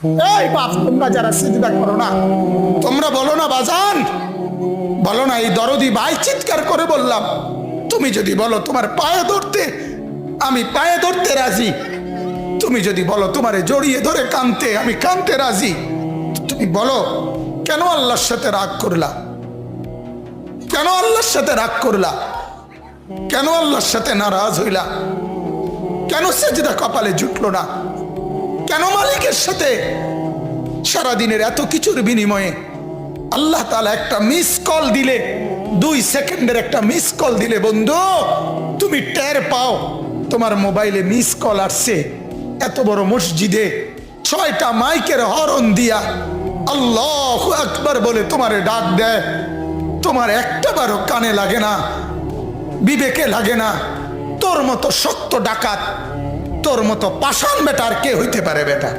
এই বাপ, তোমরা যারা সিজদা করো না, তোমরা বলো না বাজান, বলো না এই দরদি ভাই চিৎকার করে বললাম, তুমি যদি বলো তোমার পায়ে ধরতে, আমি পায়ে ধরতে রাজি। তুমি যদি বলো তোমারে জড়িয়ে ধরে কাঁদতে, আমি কাঁদতে রাজি। তুমি বলো কেন আল্লাহর সাথে রাগ করলা? কেন আল্লাহর সাথে রাগ করলা? কেন আল্লাহর সাথে নারাজ হইলা? কেন সেজদা কপালে জুটলো না? কেন মালিকের সাথে সারাদিনের এত কিছুর বিনিময়ে আল্লাহ তাআলা একটা মিস কল দিলে, 2 সেকেন্ডের একটা মিস কল দিলে বন্ধু তুমি টের পাও তোমার মোবাইলে মিস কল আসছে। এত বড় মসজিদে 6টা মাইকের হরন দিয়া আল্লাহু আকবার বলে তোমারে ডাক দেয়, তোমার একটাবারও কানে লাগে না, বিবেকে লাগে না। তোর মতো শক্ত ডাকাত, তোর মতো পাষাণ বেটা আর কে হইতে পারে বেটা?